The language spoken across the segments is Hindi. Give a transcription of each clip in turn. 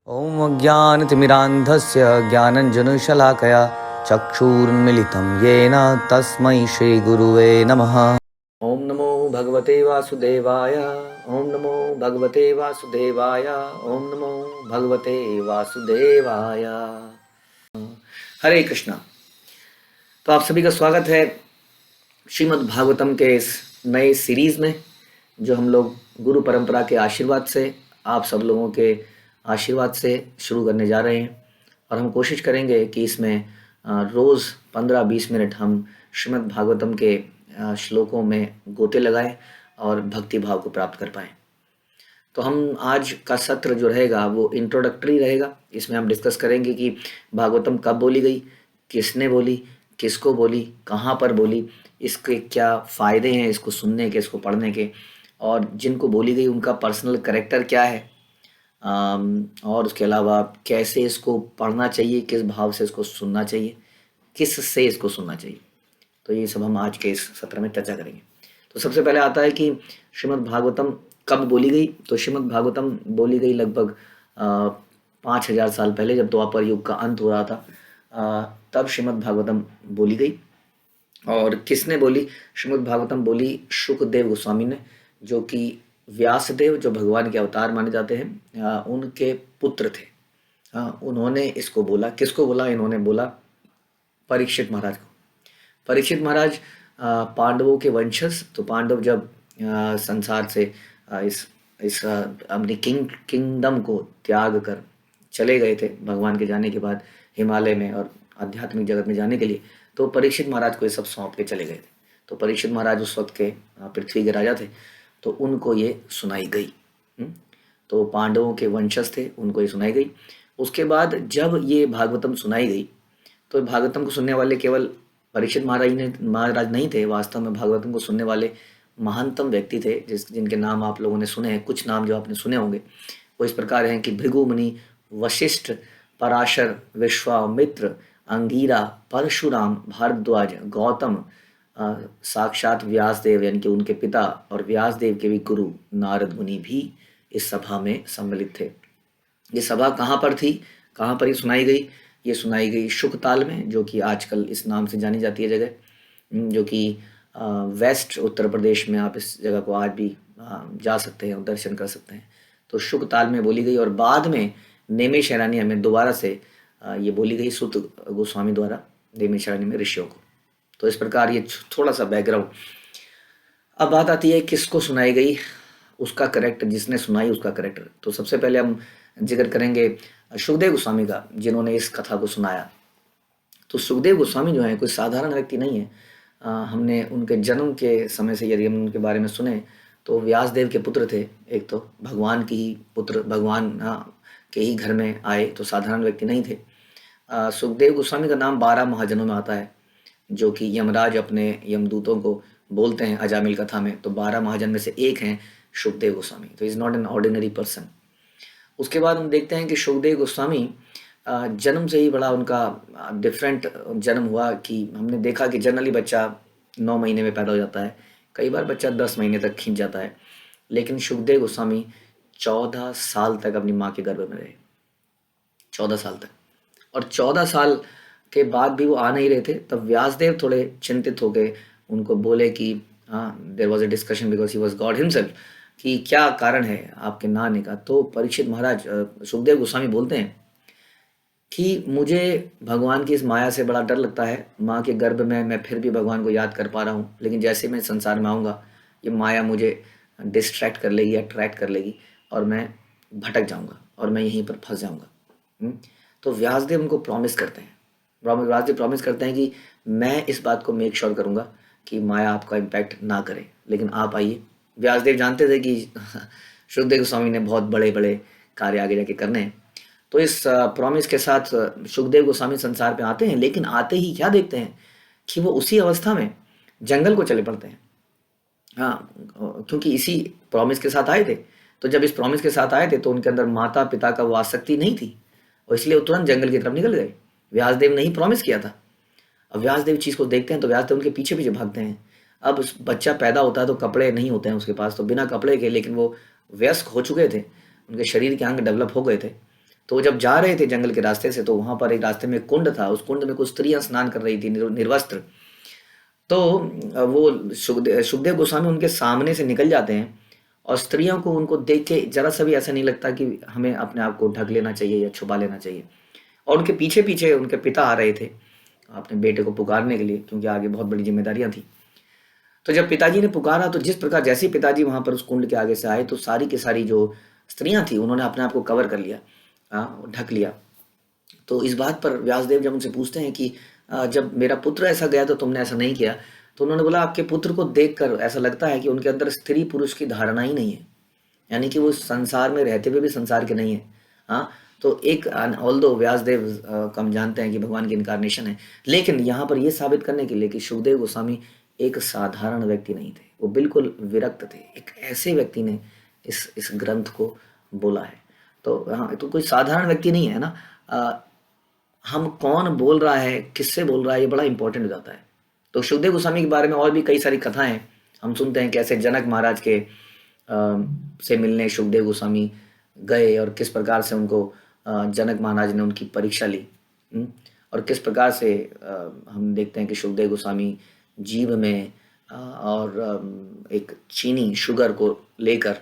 ॐ अज्ञानतिमिरान्धस्य ज्ञानञ्जनशलाकया चक्षुरुन्मिलितं येन तस्मै श्रीगुरुवे नमः। ॐ नमो भगवते वासुदेवाय। ॐ नमो भगवते वासुदेवाय। ॐ नमो भगवते वासुदेवाय। हरे कृष्णा। तो आप सभी का स्वागत है श्रीमद् भागवतम के इस नए सीरीज में, जो हम लोग गुरु परंपरा के आशीर्वाद से, आप सब लोगों के आशीर्वाद से शुरू करने जा रहे हैं। और हम कोशिश करेंगे कि इसमें रोज़ 15-20 मिनट हम श्रीमद् भागवतम के श्लोकों में गोते लगाएं और भक्ति भाव को प्राप्त कर पाएं। तो हम आज का सत्र जो रहेगा वो इंट्रोडक्टरी रहेगा। इसमें हम डिस्कस करेंगे कि भागवतम कब बोली गई, किसने बोली, किसको बोली, कहाँ पर बोली, इसके क्या फ़ायदे हैं इसको सुनने के, इसको पढ़ने के, और जिनको बोली गई उनका पर्सनल कैरेक्टर क्या है, और उसके अलावा कैसे इसको पढ़ना चाहिए, किस भाव से इसको सुनना चाहिए, किस से इसको सुनना चाहिए। तो ये सब हम आज के इस सत्र में चर्चा करेंगे। तो सबसे पहले आता है कि श्रीमद् भागवतम कब बोली गई। तो श्रीमद् भागवतम बोली गई लगभग 5000 साल पहले, जब द्वापर युग का अंत हो रहा था, तब श्रीमद् भागवतम बोली गई। और किसने बोली? श्रीमद् भागवतम बोली शुकदेव गोस्वामी ने, जो कि व्यासदेव, जो भगवान के अवतार माने जाते हैं, उनके पुत्र थे। उन्होंने इसको बोला। किसको बोला? इन्होंने बोला परीक्षित महाराज को। परीक्षित महाराज पांडवों के वंशज। तो पांडव जब संसार से इस अपनी किंगडम को त्याग कर चले गए थे भगवान के जाने के बाद हिमालय में और आध्यात्मिक जगत में जाने के लिए, तो परीक्षित महाराज को ये सब सौंप के चले गए थे। तो परीक्षित महाराज उस वक्त के पृथ्वी के राजा थे, तो उनको ये सुनाई गई। तो पांडवों के वंशज थे, उनको ये सुनाई गई। उसके बाद जब ये भागवतम सुनाई गई, तो भागवतम को सुनने वाले केवल परीक्षित महाराज नहीं थे। वास्तव में भागवतम को सुनने वाले महानतम व्यक्ति थे, जिनके नाम आप लोगों ने सुने हैं। कुछ नाम जो आपने सुने होंगे वो इस प्रकार हैं कि भृगु मुनि, वशिष्ठ, पराशर, विश्वामित्र, अंगीरा, परशुराम, भारद्वाज, गौतम, साक्षात व्यासदेव यानी कि उनके पिता, और व्यासदेव के भी गुरु नारद मुनि भी इस सभा में सम्मिलित थे। ये सभा कहाँ पर थी, कहाँ पर ये सुनाई गई? ये सुनाई गई शुकताल में, जो कि आजकल इस नाम से जानी जाती है जगह, जो कि वेस्ट उत्तर प्रदेश में। आप इस जगह को आज भी जा सकते हैं और दर्शन कर सकते हैं। तो शुकताल में बोली गई, और बाद में नेमिषारण्य में दोबारा से ये बोली गई सुत गोस्वामी द्वारा नेमिषारण्य में ऋषियों को। तो इस प्रकार ये थोड़ा सा बैकग्राउंड। अब बात आती है किसको सुनाई गई, उसका करेक्टर, जिसने सुनाई उसका करेक्टर। तो सबसे पहले हम जिक्र करेंगे सुखदेव गोस्वामी का, जिन्होंने इस कथा को सुनाया। तो सुखदेव गोस्वामी जो है कोई साधारण व्यक्ति नहीं है। हमने उनके जन्म के समय से यदि हम उनके बारे में सुने, तो व्यासदेव के पुत्र थे। एक तो भगवान की ही पुत्र, भगवान के ही घर में आए, तो साधारण व्यक्ति नहीं थे। सुखदेव गोस्वामी का नाम 12 महाजनों में आता है, जो कि यमराज अपने यमदूतों को बोलते हैं अजामिल कथा में। तो 12 महाजन में से एक हैं सुखदेव गोस्वामी। तो is not an ordinary person. उसके बाद हम देखते हैं कि सुखदेव गोस्वामी जन्म से ही बड़ा उनका डिफरेंट जन्म हुआ, कि हमने देखा कि जनरली बच्चा 9 महीने में पैदा हो जाता है, कई बार बच्चा 10 महीने तक खींच जाता है, लेकिन सुखदेव गोस्वामी 14 साल तक अपनी माँ के गर्भ में रहे। 14 साल तक। और 14 साल के बाद भी वो आ नहीं रहे थे। तब व्यासदेव थोड़े चिंतित हो गए, उनको बोले कि there was a discussion because he was God himself, कि क्या कारण है आपके ना आने का। तो परीक्षित महाराज, सुखदेव गोस्वामी बोलते हैं कि मुझे भगवान की इस माया से बड़ा डर लगता है। माँ के गर्भ में मैं फिर भी भगवान को याद कर पा रहा हूँ, लेकिन जैसे मैं संसार में आऊँगा, ये माया मुझे डिस्ट्रैक्ट कर लेगी, अट्रैक्ट कर लेगी, और मैं भटक जाऊँगा और मैं यहीं पर फंस जाऊँगा। तो व्यासदेव उनको प्रॉमिस करते हैं, व्यासदेव प्रॉमिस करते हैं कि मैं इस बात को मेक श्योर करूँगा कि माया आपका इम्पैक्ट ना करे, लेकिन आप आइए। व्यासदेव जानते थे कि सुखदेव गोस्वामी ने बहुत बड़े बड़े कार्य आगे जाके करने हैं। तो इस प्रॉमिस के साथ सुखदेव गोस्वामी संसार पे आते हैं, लेकिन आते ही क्या देखते हैं कि वो उसी अवस्था में जंगल को चले पड़ते हैं। क्योंकि इसी प्रॉमिस के साथ आए थे। तो जब इस प्रॉमिस के साथ आए थे, तो उनके अंदर माता पिता का वो आसक्ति नहीं थी, और इसलिए वो तुरंत जंगल की तरफ निकल गए। व्यासदेव ने ही प्रॉमिस किया था। अब व्यासदेव चीज़ को देखते हैं, तो व्यासदेव उनके पीछे पीछे भागते हैं। अब बच्चा पैदा होता है तो कपड़े नहीं होते हैं उसके पास, तो बिना कपड़े के, लेकिन वो वयस्क हो चुके थे, उनके शरीर के अंग डेवलप हो गए थे। तो जब जा रहे थे जंगल के रास्ते से, तो वहां पर एक रास्ते में कुंड था, उस कुंड में कुछ स्त्रियां स्नान कर रही थी निर्वस्त्र। तो वो सुखदेव गोस्वामी उनके सामने से निकल जाते हैं, और स्त्रियों को उनको देख के जरा सा भी ऐसा नहीं लगता कि हमें अपने आप को ढक लेना चाहिए या छुपा लेना चाहिए। और उनके पीछे पीछे उनके पिता आ रहे थे अपने बेटे को पुकारने के लिए, क्योंकि आगे बहुत बड़ी जिम्मेदारियां थी। तो जब पिताजी ने पुकारा, तो जिस प्रकार जैसे ही पिताजी वहां पर उस कुंड के आगे से आए, तो सारी की सारी जो स्त्रियां थी उन्होंने अपने आप को कवर कर लिया, ढक लिया। तो इस बात पर व्यासदेव जब उनसे पूछते हैं कि जब मेरा पुत्र ऐसा गया तो तुमने ऐसा नहीं किया, तो उन्होंने बोला आपके पुत्र को देखकर ऐसा लगता है कि उनके अंदर स्त्री पुरुष की धारणा ही नहीं है, यानी कि वो संसार में रहते हुए भी संसार के नहीं है। हाँ, तो एक ऑल्दो व्यासदेव को हम जानते हैं कि भगवान की इनकारनेशन है, लेकिन यहाँ पर यह साबित करने के लिए कि सुखदेव गोस्वामी एक साधारण व्यक्ति नहीं थे, वो बिल्कुल विरक्त थे। एक ऐसे व्यक्ति ने इस ग्रंथ को बोला है। तो हाँ, तो कोई साधारण व्यक्ति नहीं है ना। हम कौन बोल रहा है, किससे बोल रहा है, ये बड़ा इंपॉर्टेंट हो जाता है। तो सुखदेव गोस्वामी के बारे में और भी कई सारी कथाएं हम सुनते हैं, कैसे जनक महाराज के से मिलने सुखदेव गोस्वामी गए, और किस प्रकार से उनको जनक महाराज ने उनकी परीक्षा ली। और किस प्रकार से हम देखते हैं कि सुखदेव गोस्वामी जीव में और एक चीनी शुगर को लेकर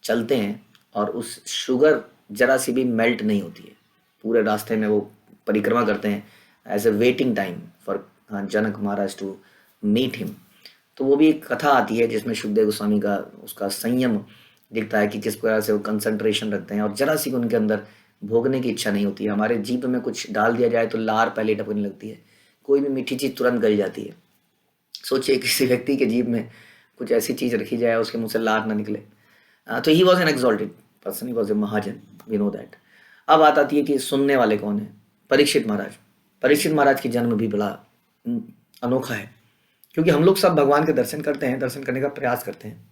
चलते हैं, और उस शुगर जरा सी भी मेल्ट नहीं होती है। पूरे रास्ते में वो परिक्रमा करते हैं as a waiting time for Janak Maharaj to meet him. तो वो भी एक कथा आती है जिसमें सुखदेव गोस्वामी का उसका संयम दिखता है कि किस प्रकार से वो कंसंट्रेशन रखते हैं, और जरा सी उनके अंदर भोगने की इच्छा नहीं होती है। हमारे जीभ में कुछ डाल दिया जाए तो लार पहले टपकने लगती है, कोई भी मीठी चीज तुरंत गल जाती है। सोचिए किसी व्यक्ति के जीभ में कुछ ऐसी चीज रखी जाए, उसके मुंह से लार ना निकले। तो he was an exalted person, he was a mahajan, we know that. अब बात आती है कि सुनने वाले कौन है। परीक्षित महाराज। परीक्षित महाराज की जन्म भी बड़ा अनोखा है, क्योंकि हम लोग सब भगवान के दर्शन करते हैं, दर्शन करने का प्रयास करते हैं,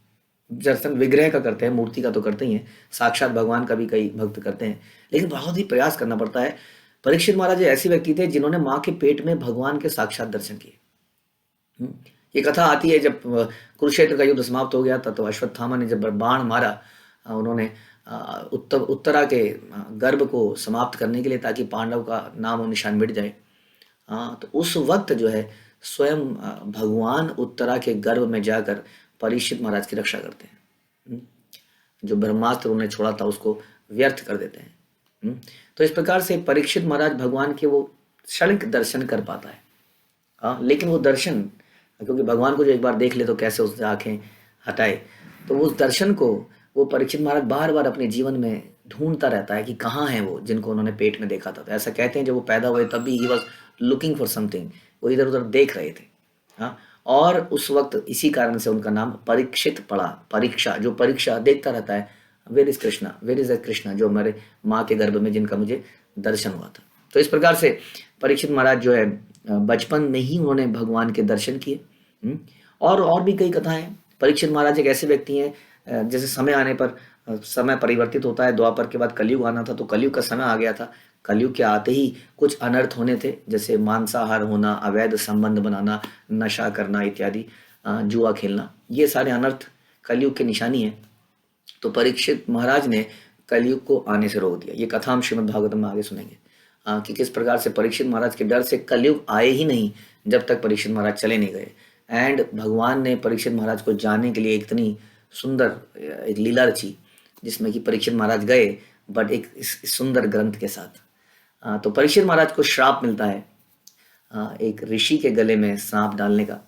दर्शन विग्रह का करते हैं, मूर्ति का तो करते ही हैं, साक्षात भगवान का भी कई भक्त करते हैं, लेकिन बहुत ही प्रयास करना पड़ता है। परीक्षित महाराज ऐसे व्यक्ति थे जिन्होंने माँ के पेट में भगवान के साक्षात दर्शन किए। ये कथा आती है जब कुरुक्षेत्र का युद्ध समाप्त हो गया था, तो अश्वत्थामा ने जब बाण मारा, उन्होंने उत्तरा के गर्भ को समाप्त करने के लिए, ताकि पांडव का नाम और निशान मिट जाए। तो उस वक्त जो है स्वयं भगवान उत्तरा के गर्भ में जाकर परीक्षित महाराज की रक्षा करते हैं। जो ब्रह्मास्त्र उन्हें छोड़ा था उसको व्यर्थ कर देते हैं। तो इस प्रकार से परीक्षित महाराज भगवान के वो क्षणिक दर्शन कर पाता है। लेकिन वो दर्शन, क्योंकि भगवान को जो एक बार देख ले तो कैसे उससे आंखें हटाए, तो उस दर्शन को वो परीक्षित महाराज बार बार अपने जीवन में ढूंढता रहता है कि कहाँ है वो जिनको उन्होंने पेट में देखा था। तो ऐसा कहते हैं जब वो पैदा हुए तब भी he was looking for something, वो इधर उधर देख रहे थे। हाँ, और उस वक्त इसी कारण से उनका नाम परीक्षित पड़ा। परीक्षा, जो परीक्षा देखता रहता है, where is Krishna, where is a Krishna, जो हमारे माँ के गर्भ में जिनका मुझे दर्शन हुआ था। तो इस प्रकार से परीक्षित महाराज जो है बचपन में ही उन्होंने भगवान के दर्शन किए। और भी कई कथाएं। परीक्षित महाराज एक ऐसे व्यक्ति हैं, जैसे समय आने पर समय परिवर्तित होता है, द्वापर के बाद कलयुग आना था, तो कलयुग का समय आ गया था। कलयुग के आते ही कुछ अनर्थ होने थे, जैसे मांसाहार होना, अवैध संबंध बनाना, नशा करना इत्यादि, जुआ खेलना, ये सारे अनर्थ कलयुग की निशानी है। तो परीक्षित महाराज ने कलयुग को आने से रोक दिया। ये कथा हम श्रीमद् भागवतम में आगे सुनेंगे कि किस प्रकार से परीक्षित महाराज के डर से कलयुग आए ही नहीं जब तक परीक्षित महाराज चले नहीं गए। एंड भगवान ने परीक्षित महाराज को जानने के लिए इतनी सुंदर एक लीला रची, जिसमें कि परीक्षित महाराज गए, बट एक इस सुंदर ग्रंथ के साथ। तो परीक्षित महाराज को श्राप मिलता है एक ऋषि के गले में सांप डालने का।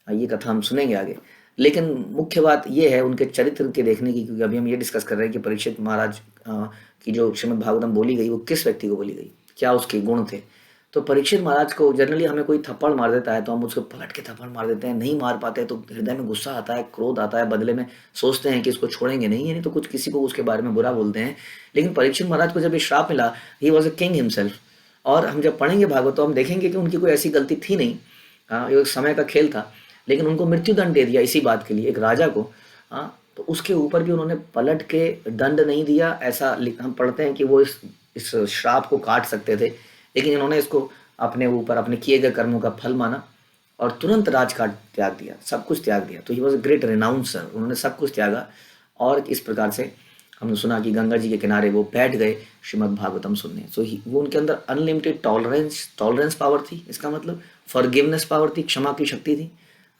ये कथा हम सुनेंगे आगे। लेकिन मुख्य बात ये है उनके चरित्र के देखने की, क्योंकि अभी हम ये डिस्कस कर रहे हैं कि परीक्षित महाराज की जो श्रीमद् भागवतम बोली गई वो किस व्यक्ति को बोली गई, क्या उसके गुण थे। तो परीक्षित महाराज को जनरली हमें कोई थप्पड़ मार देता है तो हम उसको पलट के थप्पड़ मार देते हैं, नहीं मार पाते तो हृदय में गुस्सा आता है, क्रोध आता है, बदले में सोचते हैं कि इसको छोड़ेंगे नहीं, यानी तो कुछ किसी को उसके बारे में बुरा बोलते हैं। लेकिन परीक्षित महाराज को जब ये श्राप मिला, he was a king himself. और हम जब पढ़ेंगे भागवत तो हम देखेंगे कि उनकी कोई ऐसी गलती थी नहीं, ये एक समय का खेल था, लेकिन उनको मृत्यु दंड दे दिया इसी बात के लिए, एक राजा को। तो उसके ऊपर भी उन्होंने पलट के दंड नहीं दिया। ऐसा हम पढ़ते हैं कि वो इस श्राप को काट सकते थे, लेकिन इन्होंने इसको अपने ऊपर अपने किए गए कर्मों का फल माना और तुरंत राजकाज त्याग दिया, सब कुछ त्याग दिया। तो ही वॉज अ ग्रेट रिनाउंसर, उन्होंने सब कुछ त्यागा और इस प्रकार से हमने सुना कि गंगा जी के किनारे वो बैठ गए श्रीमद् भागवतम सुनने। वो उनके अंदर अनलिमिटेड टॉलरेंस पावर थी, इसका मतलब फॉरगिवनेस पावर थी, क्षमा की शक्ति थी।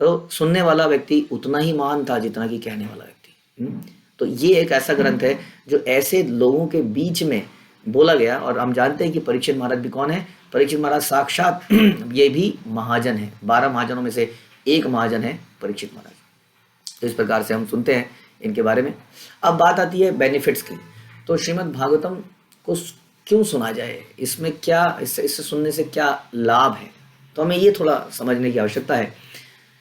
तो सुनने वाला व्यक्ति उतना ही महान था जितना कि कहने वाला व्यक्ति। तो ये एक ऐसा ग्रंथ है जो ऐसे लोगों के बीच में बोला गया। और हम जानते हैं कि परीक्षित महाराज भी कौन है। परीक्षित महाराज साक्षात ये भी महाजन है, 12 महाजनों में से एक महाजन है परीक्षित महाराज। तो इस प्रकार से हम सुनते हैं इनके बारे में। अब बात आती है बेनिफिट्स की। तो श्रीमद् भागवतम को क्यों सुना जाए, इसमें क्या, इससे सुनने से क्या लाभ है, तो हमें ये थोड़ा समझने की आवश्यकता है।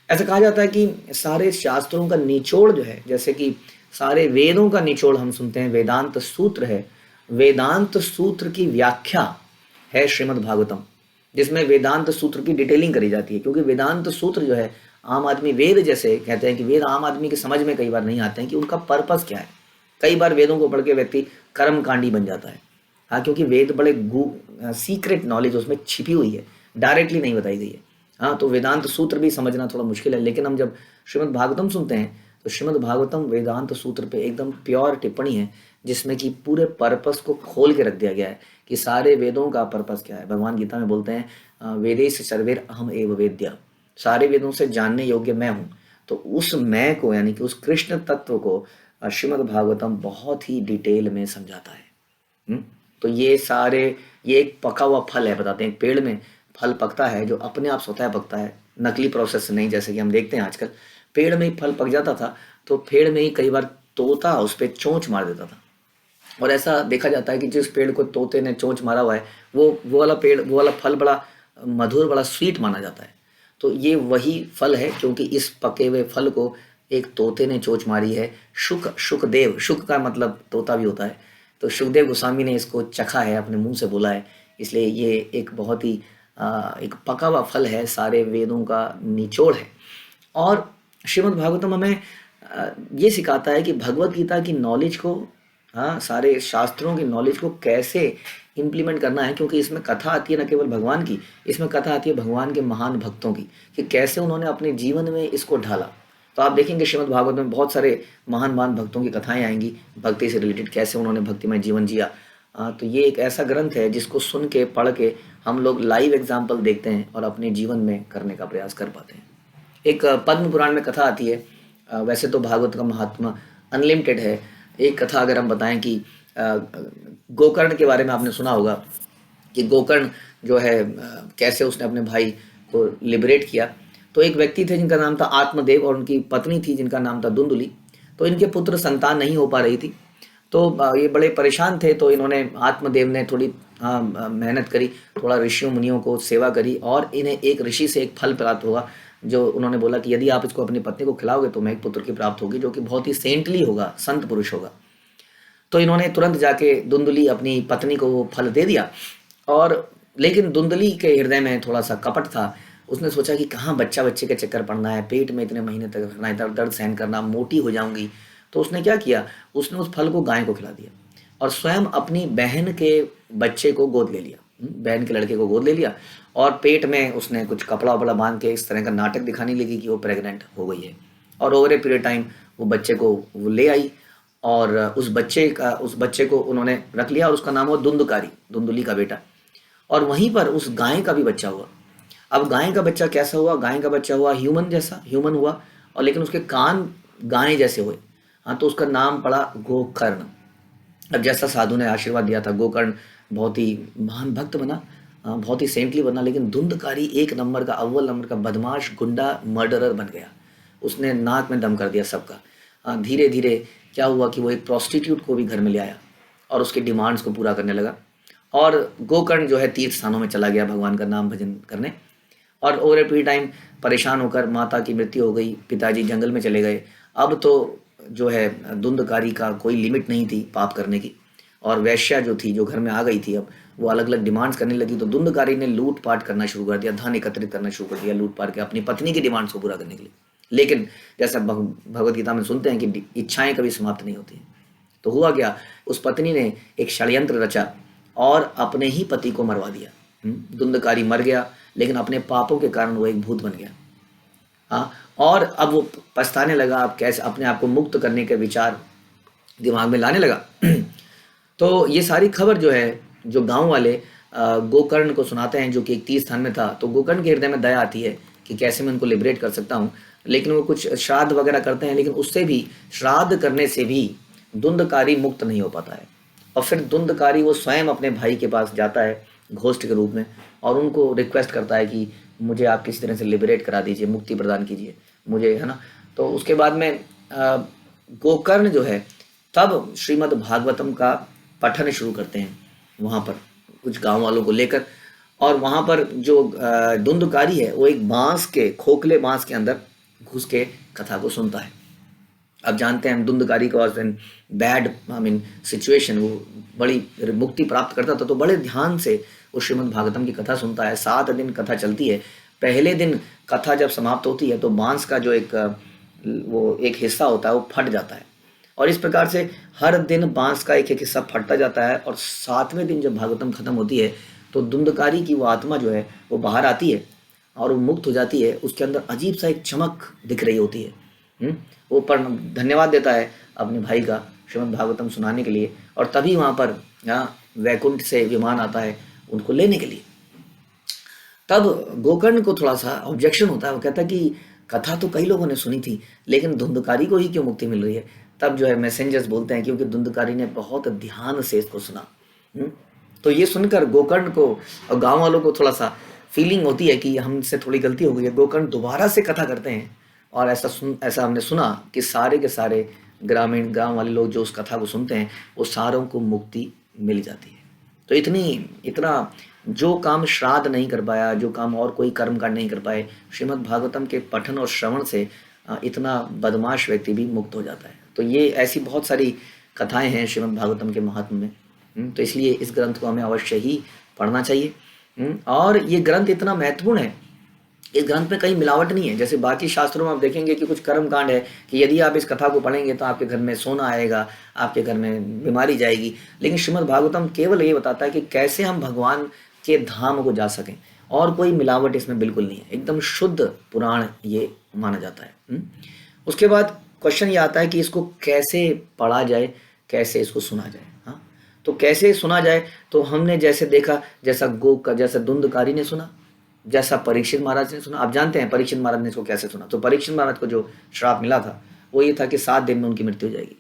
ऐसा कहा जाता है कि सारे शास्त्रों का निचोड़ जो है, जैसे कि सारे वेदों का निचोड़ हम सुनते हैं, वेदांत सूत्र है, वेदांत सूत्र की व्याख्या है श्रीमद् भागवतम, जिसमें वेदांत सूत्र की डिटेलिंग करी जाती है। क्योंकि वेदांत सूत्र जो है, आम आदमी वेद जैसे कहते हैं कि वेद आम आदमी की समझ में कई बार नहीं आते हैं कि उनका पर्पस क्या है। कई बार वेदों को पढ़ के व्यक्ति कर्मकांडी बन जाता है। हाँ, क्योंकि वेद बड़े सीक्रेट नॉलेज उसमें छिपी हुई है, डायरेक्टली नहीं बताई गई है। हाँ, तो वेदांत सूत्र भी समझना थोड़ा मुश्किल है। लेकिन हम जब श्रीमद् भागवतम सुनते हैं तो श्रीमद् भागवतम वेदांत सूत्र पे एकदम प्योर टिप्पणी है, जिसमें कि पूरे पर्पस को खोल के रख दिया गया है कि सारे वेदों का पर्पस क्या है। भगवान गीता में बोलते हैं वेदेश सर्वेर अहम एव वेद्या, सारे वेदों से जानने योग्य मैं हूँ। तो उस मैं को, यानी कि उस कृष्ण तत्व को श्रीमद् भागवतम बहुत ही डिटेल में समझाता है। तो ये एक पका हुआ फल है। बताते हैं पेड़ में फल पकता है जो अपने आप स्वतः पकता है, नकली प्रोसेस से नहीं। जैसे कि हम देखते हैं आजकल पेड़ में ही फल पक जाता था, तो पेड़ में ही कई बार तोता उस पर चोंच मार देता था। और ऐसा देखा जाता है कि जिस पेड़ को तोते ने चोंच मारा हुआ है, वो वाला फल बड़ा मधुर, बड़ा स्वीट माना जाता है। तो ये वही फल है, क्योंकि इस पके हुए फल को एक तोते ने चोंच मारी है। शुकदेव, शुक का मतलब तोता भी होता है, तो शुकदेव गोस्वामी ने इसको चखा है, अपने मुंह से बोला है। इसलिए ये एक बहुत ही एक पका हुआ फल है, सारे वेदों का निचोड़ है। और श्रीमद् भागवतम हमें ये सिखाता है कि भगवत गीता की नॉलेज को, हाँ, सारे शास्त्रों की नॉलेज को कैसे इम्प्लीमेंट करना है। क्योंकि इसमें कथा आती है न केवल भगवान की, इसमें कथा आती है भगवान के महान भक्तों की, कि कैसे उन्होंने अपने जीवन में इसको ढाला। तो आप देखेंगे श्रीमद् भागवत में बहुत सारे महान महान भक्तों की कथाएं आएंगी, भक्ति से रिलेटेड, कैसे उन्होंने भक्तिमय जीवन जिया। तो ये एक ऐसा ग्रंथ है जिसको सुन के, पढ़ के हम लोग लाइव एग्जाम्पल देखते हैं और अपने जीवन में करने का प्रयास कर पाते हैं। एक पद्म पुराण में कथा आती है। वैसे तो भागवत का महात्मा अनलिमिटेड है। एक कथा अगर हम बताएं कि गोकर्ण के बारे में आपने सुना होगा कि गोकर्ण जो है कैसे उसने अपने भाई को लिबरेट किया। तो एक व्यक्ति थे जिनका नाम था आत्मदेव, और उनकी पत्नी थी जिनका नाम था दुंदुली। तो इनके पुत्र संतान नहीं हो पा रही थी, तो ये बड़े परेशान थे। तो इन्होंने, आत्मदेव ने थोड़ी मेहनत करी, थोड़ा ऋषियों मुनियों को सेवा करी, और इन्हें एक ऋषि से एक फल प्राप्त हुआ, जो उन्होंने बोला कि यदि आप इसको अपनी पत्नी को खिलाओगे तो मैं एक पुत्र की प्राप्त होगी, जो कि बहुत ही सेंटली होगा, संत पुरुष होगा। तो इन्होंने तुरंत जाके दुंदुली अपनी पत्नी को वो फल दे दिया। और लेकिन दुंदुली के हृदय में थोड़ा सा कपट था। उसने सोचा कि कहाँ बच्चा बच्चे के चक्कर पड़ना है, पेट में इतने महीने तक रखना है, दर्द सहन करना, मोटी हो जाऊंगी। तो उसने क्या किया, उसने उस फल को गाय को खिला दिया और स्वयं अपनी बहन के बच्चे को गोद ले लिया, बहन के लड़के को गोद ले लिया। और पेट में उसने कुछ कपड़ा वपड़ा बांध के इस तरह का नाटक दिखाने लगी कि वो प्रेग्नेंट हो गई है। और ओवर ए पीरियड टाइम वो बच्चे को वो ले आई, और उस बच्चे को उन्होंने रख लिया, और उसका नाम हुआ धुंधकारी, धुंधुली का बेटा। और वहीं पर उस गाय का भी बच्चा हुआ। अब गाय का बच्चा कैसा हुआ, गाय का बच्चा हुआ ह्यूमन जैसा, ह्यूमन हुआ, और लेकिन उसके कान गाय जैसे हुए। हाँ, तो उसका नाम पड़ा गोकर्ण। अब जैसा साधु ने आशीर्वाद दिया था, गोकर्ण बहुत ही महान भक्त बना, बहुत ही सेंटली बना। लेकिन धुंधकारी एक नंबर का, अव्वल नंबर का बदमाश, गुंडा, मर्डरर बन गया। उसने नाक में दम कर दिया सबका। धीरे धीरे क्या हुआ कि वो एक प्रोस्टिट्यूट को भी घर में ले आया और उसके डिमांड्स को पूरा करने लगा। और गोकर्ण जो है तीर्थ स्थानों में चला गया भगवान का नाम भजन करने। और ओवर ए पीरियड टाइम परेशान होकर माता की मृत्यु हो गई, पिताजी जंगल में चले गए। अब तो जो है धुंधकारी का कोई लिमिट नहीं थी पाप करने की। और वैश्या जो थी, जो घर में आ गई थी, अब वो अलग अलग डिमांड्स करने लगी। तो धुंधकारी ने लूट पाट करना शुरू कर दिया, धन एकत्रित करना शुरू कर दिया, लूट पाट के अपनी पत्नी की डिमांड्स को पूरा करने के लिए। लेकिन जैसा भगवत गीता में सुनते हैं कि इच्छाएं कभी समाप्त नहीं होती। तो हुआ क्या, उस पत्नी ने एक षड्यंत्र रचा और अपने ही पति को मरवा दिया। धुंधकारी मर गया, लेकिन अपने पापों के कारण वो एक भूत बन गया। हाँ, और अब वो पछताने लगा, अब कैसे अपने आप को मुक्त करने के विचार दिमाग में लाने लगा। तो ये सारी खबर जो है, जो गांव वाले गोकर्ण को सुनाते हैं, जो कि एक तीर्थ स्थान में था, तो गोकर्ण के हृदय में दया आती है कि कैसे मैं उनको लिबरेट कर सकता हूँ। लेकिन वो कुछ श्राद्ध वगैरह करते हैं, लेकिन उससे भी, श्राद्ध करने से भी धुंधकारी मुक्त नहीं हो पाता है। और फिर धुंधकारी वो स्वयं अपने भाई के पास जाता है घोस्ट के रूप में, और उनको रिक्वेस्ट करता है कि मुझे आप किसी तरह से लिबरेट करा दीजिए, मुक्ति प्रदान कीजिए मुझे, है ना। तो उसके बाद में गोकर्ण जो है, तब श्रीमद् भागवतम का पठन शुरू करते हैं वहाँ पर कुछ गांव वालों को लेकर। और वहाँ पर जो धुंधकारी है, वो एक बांस के, खोखले बांस के अंदर घुस के कथा को सुनता है। अब जानते हैं, धुंधकारी का वॉज इन बैड सिचुएशन, वो बड़ी मुक्ति प्राप्त करता था, तो बड़े ध्यान से वो श्रीमद् भागवतम की कथा सुनता है। 7 दिन कथा चलती है। पहले दिन कथा जब समाप्त होती है तो बांस का जो एक हिस्सा होता है वो फट जाता है, और इस प्रकार से हर दिन बांस का एक हिस्सा फटता जाता है। और 7वें दिन जब भागवतम खत्म होती है तो धुंधकारी की वो आत्मा जो है वो बाहर आती है और वो मुक्त हो जाती है। उसके अंदर अजीब सा एक चमक दिख रही होती है। वो पर धन्यवाद देता है अपने भाई का श्रीमद् भागवतम सुनाने के लिए, और तभी वहाँ पर वैकुंठ से विमान आता है उनको लेने के लिए। तब गोकर्ण को थोड़ा सा ऑब्जेक्शन होता है, वो कहता है कि कथा तो कई लोगों ने सुनी थी, लेकिन धुंधकारी को ही क्यों मुक्ति मिल रही है। तब जो है मैसेंजर्स बोलते हैं, क्योंकि धुंधकारी ने बहुत ध्यान से इसको सुना। तो ये सुनकर गोकर्ण को और गांव वालों को थोड़ा सा फीलिंग होती है कि हमसे थोड़ी गलती हो गई है। गोकर्ण दोबारा से कथा करते हैं, और ऐसा हमने सुना कि सारे के सारे ग्रामीण गांव वाले लोग जो उस कथा को सुनते हैं, वो सारों को मुक्ति मिल जाती है। तो इतना जो काम श्राद्ध नहीं कर पाया, जो काम और कोई कर्म कांड नहीं कर पाए, श्रीमद् भागवतम के पठन और श्रवण से इतना बदमाश व्यक्ति भी मुक्त हो जाता है। तो ये ऐसी बहुत सारी कथाएं हैं श्रीमद् भागवतम के महात्म्य में। तो इसलिए इस ग्रंथ को हमें अवश्य ही पढ़ना चाहिए। और ये ग्रंथ इतना महत्वपूर्ण है, इस ग्रंथ में कहीं मिलावट नहीं है। जैसे बाकी शास्त्रों में आप देखेंगे कि कुछ कर्म कांड है कि यदि आप इस कथा को पढ़ेंगे तो आपके घर में सोना आएगा, आपके घर में बीमारी जाएगी। लेकिन श्रीमद् भागवतम केवल ये बताता है कि कैसे हम भगवान के धाम को जा सकें, और कोई मिलावट इसमें बिल्कुल नहीं है। एकदम शुद्ध पुराण ये माना जाता है। उसके बाद क्वेश्चन ये आता है कि इसको कैसे पढ़ा जाए, कैसे इसको सुना जाए। हाँ, तो कैसे सुना जाए, तो हमने जैसे देखा, जैसा धुंधकारी ने सुना, जैसा परीक्षित महाराज ने सुना। आप जानते हैं परीक्षित महाराज ने इसको कैसे सुना। तो परीक्षित महाराज को जो श्राप मिला था वो ये था कि 7 दिन में उनकी मृत्यु हो जाएगी।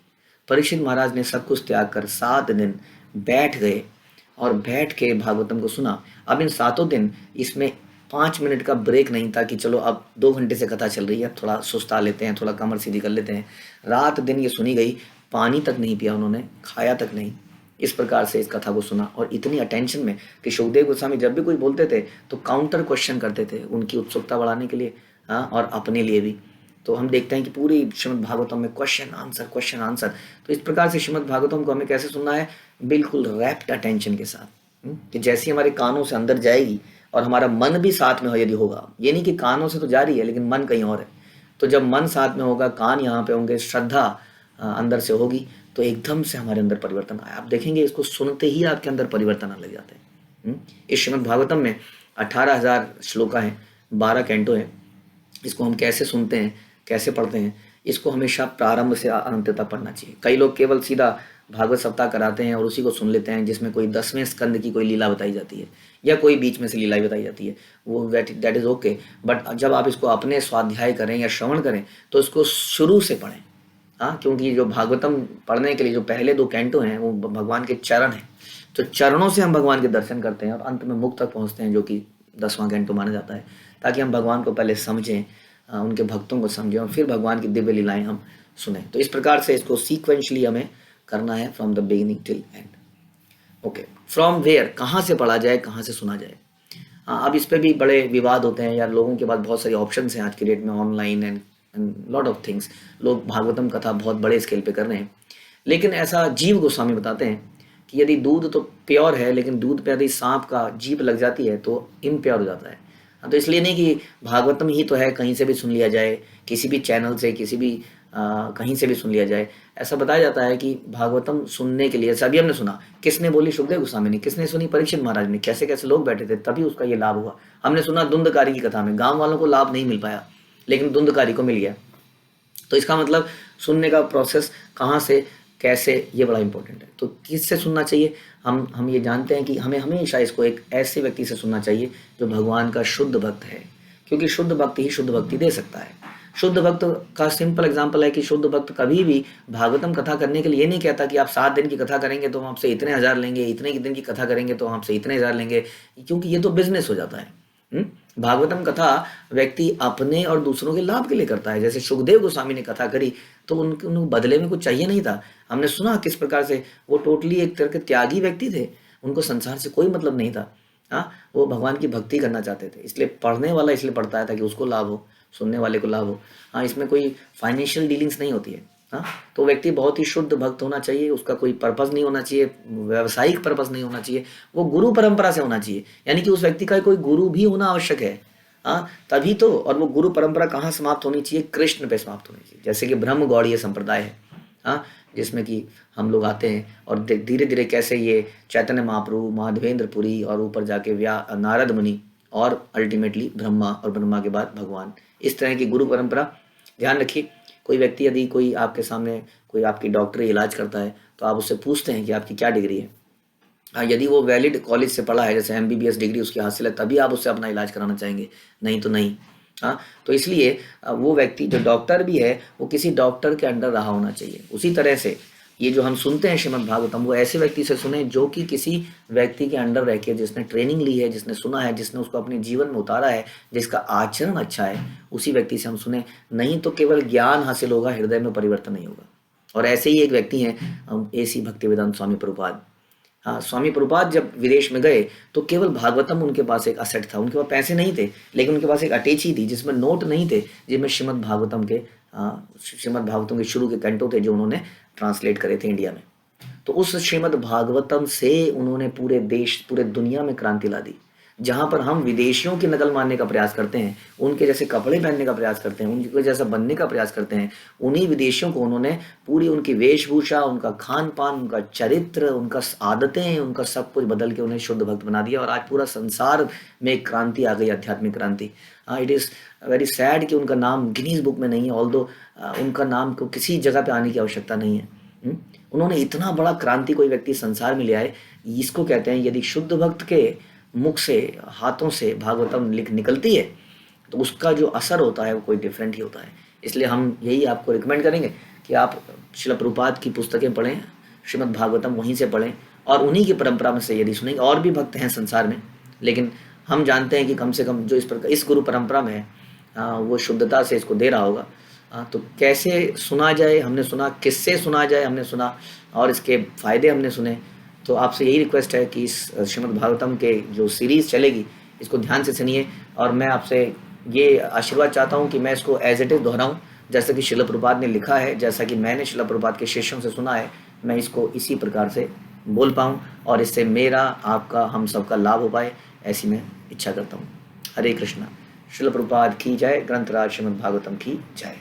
परीक्षित महाराज ने सब कुछ त्याग कर 7 दिन बैठ गए, और बैठ के भागवतम को सुना। अब इन 7 दिन इसमें 5 मिनट का ब्रेक नहीं था कि चलो अब 2 घंटे से कथा चल रही है, थोड़ा सुस्ता लेते हैं, थोड़ा कमर सीधी कर लेते हैं। रात दिन ये सुनी गई, पानी तक नहीं पिया उन्होंने, खाया तक नहीं। इस प्रकार से इस कथा को सुना, और इतनी अटेंशन में कि शुकदेव गोस्वामी जब भी कोई बोलते थे तो काउंटर क्वेश्चन करते थे, उनकी उत्सुकता बढ़ाने के लिए, और अपने लिए भी। तो हम देखते हैं कि पूरी श्रीमद् भागवतम में क्वेश्चन आंसर। तो इस प्रकार से श्रीमद् भागवतम को हमें कैसे सुनना है, बिल्कुल रैप्ट अटेंशन के साथ, कि जैसी हमारे कानों से अंदर जाएगी और हमारा मन भी साथ में हो यदि होगा। ये नहीं कि कानों से तो जा रही है लेकिन मन कहीं और है। तो जब मन साथ में होगा, कान यहाँ पे होंगे, श्रद्धा अंदर से होगी, तो एकदम से हमारे अंदर परिवर्तन आया। आप देखेंगे इसको सुनते ही आपके अंदर परिवर्तन आने लग जाते हैं। इस श्रीमद् भागवतम में 18,000 श्लोका हैं, 12 कैंटो हैं। इसको हम कैसे सुनते हैं, कैसे पढ़ते हैं, इसको हमेशा प्रारंभ से अंत तक पढ़ना चाहिए। कई लोग केवल सीधा भागवत सप्ताह कराते हैं और उसी को सुन लेते हैं, जिसमें कोई 10वें स्कंद की कोई लीला बताई जाती है या कोई बीच में से लीला बताई जाती है, वो दैट इज़ ओके। बट जब आप इसको अपने स्वाध्याय करें या श्रवण करें तो इसको शुरू से पढ़ें। हाँ, क्योंकि जो भागवतम पढ़ने के लिए जो पहले 2 कैंटो हैं वो भगवान के चरण हैं। तो चरणों से हम भगवान के दर्शन करते हैं और अंत में मुख तक पहुँचते हैं, जो कि 10वां कैंटो माना जाता है, ताकि हम भगवान को पहले समझें, उनके भक्तों को समझें, और फिर भगवान की दिव्य लीलाएं हम सुने। तो इस प्रकार से इसको सीक्वेंशली हमें करना है, from the beginning till end. Okay, from where, कहाँ से पढ़ा जाए, कहाँ से सुना जाए। हाँ, अब इस पे भी बड़े विवाद होते हैं यार। लोगों के पास बहुत सारी ऑप्शंस हैं आज की डेट में, online and lot of things. लोग भागवतम कथा बहुत बड़े स्केल पे कर रहे हैं, लेकिन ऐसा जीव गोस्वामी बताते हैं कि यदि दूध तो प्योर है, लेकिन दूध पे यदि सांप का जीभ लग जाती है तो इम्प्योर हो जाता है। तो इसलिए नहीं कि भागवतम ही तो है, कहीं से भी सुन लिया जाए, किसी भी चैनल से, किसी भी कहीं से भी सुन लिया जाए। ऐसा बताया जाता है कि भागवतम सुनने के लिए, अभी हमने सुना, किसने बोली, शुकदेव गोस्वामी ने। किसने सुनी, परीक्षित महाराज ने। कैसे कैसे लोग बैठे थे, तभी उसका ये लाभ हुआ। हमने सुना धुंधकारी की कथा में, गांव वालों को लाभ नहीं मिल पाया, लेकिन धुंधकारी को मिल गया। तो इसका मतलब सुनने का प्रोसेस कहाँ से कैसे, ये बड़ा इंपॉर्टेंट है। तो किससे सुनना चाहिए? हम ये जानते हैं कि हमें हमेशा इसको एक ऐसे व्यक्ति से सुनना चाहिए जो भगवान का शुद्ध भक्त है, क्योंकि शुद्ध भक्त ही शुद्ध भक्ति दे सकता है। शुद्ध भक्त का सिंपल एग्जांपल है कि शुद्ध भक्त कभी भी भागवतम कथा करने के लिए ये नहीं कहता कि आप 7 दिन की कथा करेंगे तो हम आपसे इतने हजार लेंगे, इतने दिन की कथा करेंगे तो हम आपसे इतने हजार लेंगे, क्योंकि ये तो बिजनेस हो जाता है। भागवतम कथा व्यक्ति अपने और दूसरों के लाभ के लिए करता है। जैसे सुखदेव गोस्वामी ने कथा करी तो उनको बदले में कुछ चाहिए नहीं था। हमने सुना किस प्रकार से वो टोटली एक तरह के त्यागी व्यक्ति थे, उनको संसार से कोई मतलब नहीं था। हाँ, वो भगवान की भक्ति करना चाहते थे, इसलिए पढ़ने वाला इसलिए पढ़ता है ताकि उसको लाभ हो, सुनने वाले को लाभ हो। हाँ, इसमें कोई फाइनेंशियल डीलिंग्स नहीं होती है। हाँ, तो व्यक्ति बहुत ही शुद्ध भक्त होना चाहिए, उसका कोई पर्पस नहीं होना चाहिए, व्यावसायिक पर्पस नहीं होना चाहिए, वो गुरु परंपरा से होना चाहिए। यानी कि उस व्यक्ति का कोई गुरु भी होना आवश्यक है। हाँ, तभी तो। और वो गुरु परंपरा कहाँ समाप्त होनी चाहिए? कृष्ण पे समाप्त होनी चाहिए। जैसे कि ब्रह्म गौड़ीय संप्रदाय है, हाँ, जिसमें कि हम लोग आते हैं और धीरे धीरे कैसे ये चैतन्य महाप्रभु, माधवेंद्र पुरी और ऊपर जाके नारद मुनि और अल्टीमेटली ब्रह्मा और ब्रह्मा के बाद भगवान, इस तरह की गुरु परंपरा। ध्यान रखिए, कोई व्यक्ति यदि कोई आपके सामने कोई आपकी डॉक्टरी इलाज करता है तो आप उससे पूछते हैं कि आपकी क्या डिग्री है। हाँ, यदि वो वैलिड कॉलेज से पढ़ा है, जैसे MBBS डिग्री उसकी हासिल है, तभी आप उससे अपना इलाज कराना चाहेंगे, नहीं तो नहीं। हाँ, तो इसलिए वो व्यक्ति जो डॉक्टर भी है वो किसी डॉक्टर के अंडर रहा होना चाहिए। उसी तरह से ये जो हम सुनते हैं श्रीमद् भागवतम, वो ऐसे व्यक्ति से सुने जो कि किसी व्यक्ति के अंडर रह के, जिसने ट्रेनिंग ली है, जिसने सुना है, जिसने उसको अपने जीवन में उतारा है, जिसका आचरण अच्छा है, उसी व्यक्ति से हम सुने। नहीं तो केवल ज्ञान हासिल होगा, हृदय में परिवर्तन नहीं होगा। और ऐसे ही एक व्यक्ति हैं AC भक्तिवेदांत स्वामी प्रभुपाद। हाँ, स्वामी प्रभुपाद जब विदेश में गए तो केवल भागवतम उनके पास एक असेट था। उनके पास पैसे नहीं थे, लेकिन उनके पास एक अटैची थी जिसमें नोट नहीं थे, जिसमें श्रीमद् भागवतम के शुरू के कैंटो थे जो उन्होंने ट्रांसलेट करे थे इंडिया में। तो उस श्रीमद् भागवतम से उन्होंने पूरे देश, पूरे दुनिया में क्रांति ला दी। जहाँ पर हम विदेशियों की नकल मारने का प्रयास करते हैं, उनके जैसे कपड़े पहनने का प्रयास करते हैं, उनके जैसा बनने का प्रयास करते हैं, उन्हीं विदेशियों को उन्होंने पूरी उनकी वेशभूषा, उनका खान पान, उनका चरित्र, उनका आदतें, उनका सब कुछ बदल के उन्हें शुद्ध भक्त बना दिया। और आज पूरा संसार में एक क्रांति आ गई, आध्यात्मिक क्रांति। इट इज़ वेरी सैड कि उनका नाम गिनीज बुक में नहीं है, ऑल्दो उनका नाम को किसी जगह पे आने की आवश्यकता नहीं है। उन्होंने इतना बड़ा क्रांति कोई व्यक्ति संसार में ले आए। इसको कहते हैं यदि शुद्ध भक्त के मुख से, हाथों से भागवतम निकलती है तो उसका जो असर होता है वो कोई डिफरेंट ही होता है। इसलिए हम यही आपको रिकमेंड करेंगे कि आप श्रील प्रभुपाद की पुस्तकें पढ़ें, श्रीमद् भागवतम वहीं से पढ़ें और उन्हीं की परंपरा में से यदि सुनेंगे। और भी भक्त हैं संसार में, लेकिन हम जानते हैं कि कम से कम जो इस गुरु परंपरा में है वो शुद्धता से इसको दे रहा होगा। तो कैसे सुना जाए हमने सुना, किससे सुना जाए हमने सुना, और इसके फायदे हमने सुने। तो आपसे यही रिक्वेस्ट है कि इस श्रीमद् भागवतम के जो सीरीज़ चलेगी इसको ध्यान से सुनिए। और मैं आपसे ये आशीर्वाद चाहता हूँ कि मैं इसको एज इट इज़ दोहराऊँ, जैसा कि श्रील प्रभुपाद ने लिखा है, जैसा कि मैंने श्रील प्रभुपाद के शिष्यों से सुना है, मैं इसको इसी प्रकार से बोल पाऊँ और इससे मेरा, आपका, हम सबका लाभ हो पाए, ऐसी मैं इच्छा करता हूँ। हरे कृष्णा। श्रील प्रभुपाद की जय। ग्रंथराज श्रीमद् भागवतम की जय।